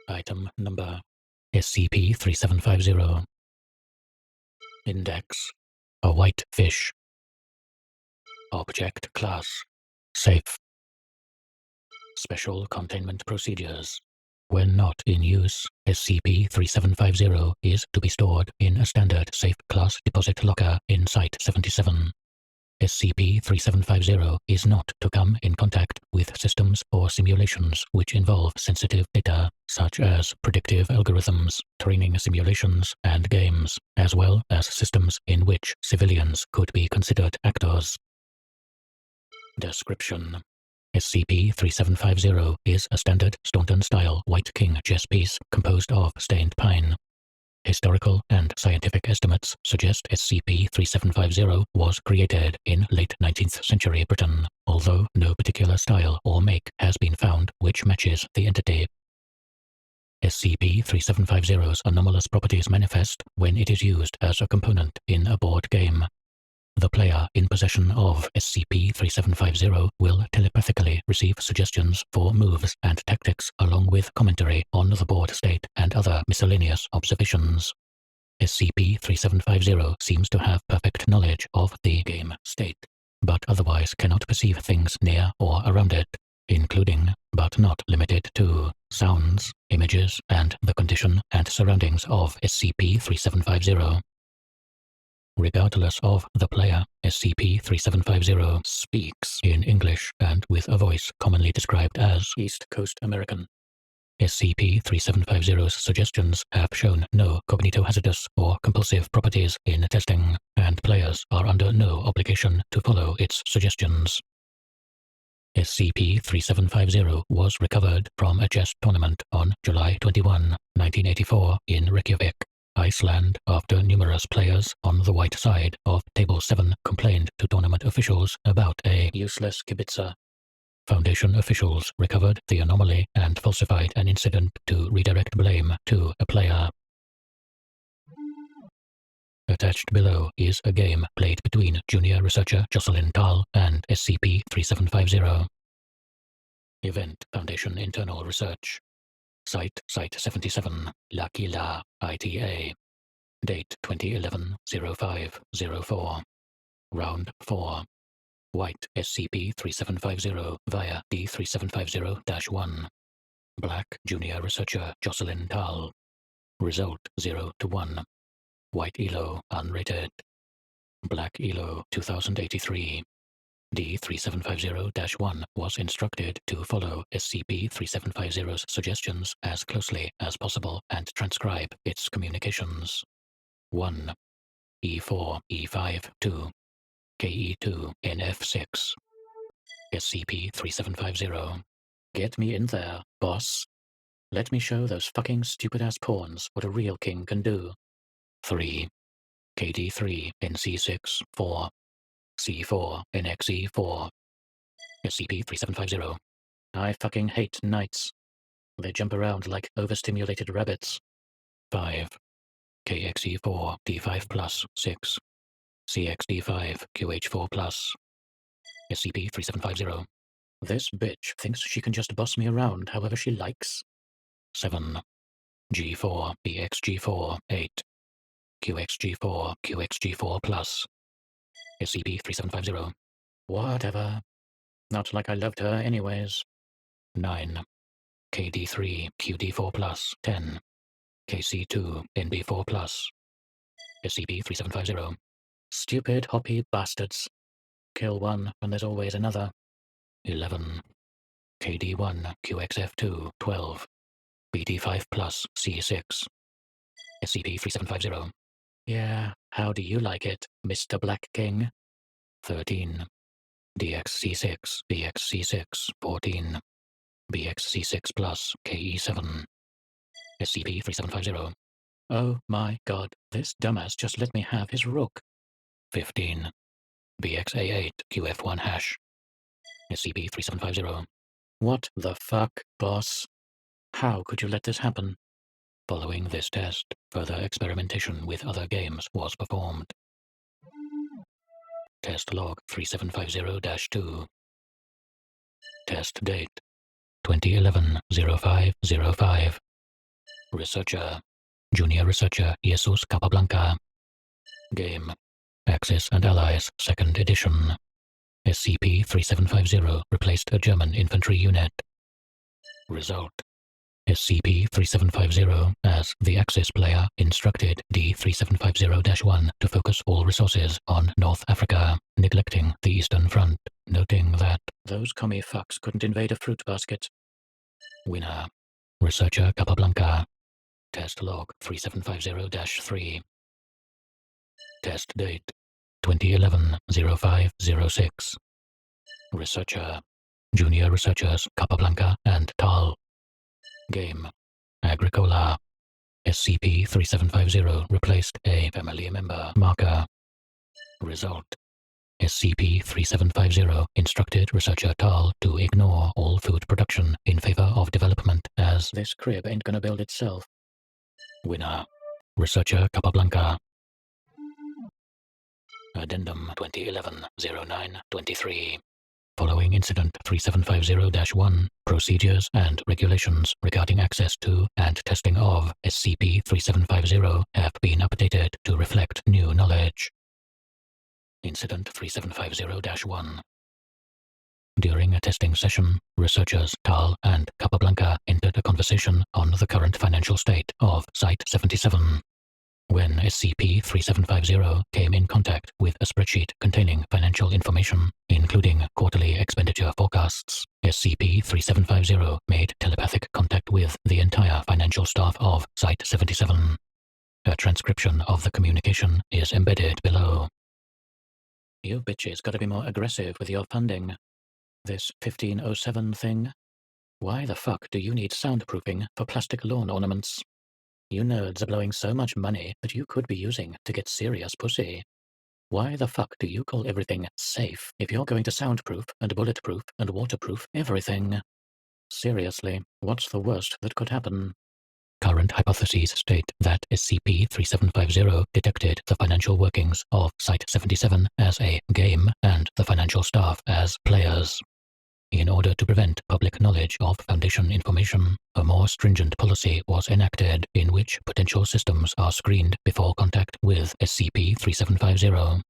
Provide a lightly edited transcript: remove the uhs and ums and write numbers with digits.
Item number SCP-3750. Index: a white fish. Object class: safe. Special containment procedures. When not in use, SCP-3750 is to be stored in a standard safe class deposit locker in Site-77. SCP-3750 is not to come in contact with systems or simulations which involve sensitive data, such as predictive algorithms, training simulations, and games, as well as systems in which civilians could be considered actors. Description: SCP-3750 is a standard Staunton-style White King chess piece composed of stained pine. Historical and scientific estimates suggest SCP-3750 was created in late 19th century Britain, although no particular style or make has been found which matches the entity. SCP-3750's anomalous properties manifest when it is used as a component in a board game. The player in possession of SCP-3750 will telepathically receive suggestions for moves and tactics along with commentary on the board state and other miscellaneous observations. SCP-3750 seems to have perfect knowledge of the game state, but otherwise cannot perceive things near or around it, including, but not limited to, sounds, images, and the condition and surroundings of SCP-3750. Regardless of the player, SCP-3750 speaks in English and with a voice commonly described as East Coast American. SCP-3750's suggestions have shown no cognitohazardous or compulsive properties in testing, and players are under no obligation to follow its suggestions. SCP-3750 was recovered from a chess tournament on July 21, 1984 in Reykjavik, Iceland, after numerous players on the white side of Table 7 complained to tournament officials about a useless kibitzer. Foundation officials recovered the anomaly and falsified an incident to redirect blame to a player. Attached below is a game played between junior researcher Jocelyn Dahl and SCP-3750. Event: Foundation Internal Research. Site-77, L'Aquila, ITA. Date 2011-05-04. Round 4. White SCP-3750 via D3750-1. Black Junior Researcher Jocelyn Dahl. Result 0-1. White ELO unrated. Black ELO 2083. D3750-1 was instructed to follow SCP-3750's suggestions as closely as possible and transcribe its communications. 1. E4 E5 2. KE2 NF6. SCP-3750. Get me in there, boss. Let me show those fucking stupid-ass pawns what a real king can do. 3. KD3 NC6 4. C4 NXE4. SCP-3750. I fucking hate knights. They jump around like overstimulated rabbits. 5. KXE4 D5+ 6. CXD5 QH4+. SCP-3750. This bitch thinks she can just boss me around however she likes. 7. G4 BXG4 8. QXG4 QXG4+. SCP-3750. Whatever. Not like I loved her anyways. 9. KD3 QD4+, 10. KC2 NB4+. SCP-3750. Stupid hoppy bastards. Kill one when there's always another. 11. KD1 QXF2 12. BD5+ C6. SCP-3750. Yeah, how do you like it, Mr. Black King? 13. DXC6 BXC6 14. BXC6+ KE7. SCP-3750. Oh my god, this dumbass just let me have his rook. 15. BXA8 QF1 hash. SCP-3750. What the fuck, boss? How could you let this happen? Following this test, further experimentation with other games was performed. Test log 3750-2. Test date 2011-05-05. Researcher. Junior Researcher Jesus Capablanca. Game. Axis and Allies 2nd Edition. SCP-3750 replaced a German infantry unit. Result. SCP-3750, as the Axis player, instructed D-3750-1 to focus all resources on North Africa, neglecting the Eastern Front, noting that those commie fucks couldn't invade a fruit basket. Winner. Researcher Capablanca. Test log 3750-3. Test date 2011-05-06. Researcher. Junior Researchers Capablanca and Tal. Game. Agricola. SCP-3750 replaced a family member marker. Result. SCP-3750 instructed Researcher Tal to ignore all food production in favor of development, as this crib ain't gonna build itself. Winner. Researcher Capablanca. Addendum 2011-09-23. Following Incident 3750-1, procedures and regulations regarding access to and testing of SCP-3750 have been updated to reflect new knowledge. Incident 3750-1. During a testing session, researchers Tal and Capablanca entered a conversation on the current financial state of Site-77. When SCP-3750 came in contact with a spreadsheet containing financial information, including quarterly expenditure forecasts, SCP-3750 made telepathic contact with the entire financial staff of Site-77. A transcription of the communication is embedded below. You bitches gotta be more aggressive with your funding. This 1507 thing? Why the fuck do you need soundproofing for plastic lawn ornaments? You nerds are blowing so much money that you could be using to get serious pussy. Why the fuck do you call everything safe if you're going to soundproof and bulletproof and waterproof everything? Seriously, what's the worst that could happen? Current hypotheses state that SCP-3750 detected the financial workings of Site-77 as a game and the financial staff as players. In order to prevent public knowledge of Foundation information, a more stringent policy was enacted in which potential systems are screened before contact with SCP-3750.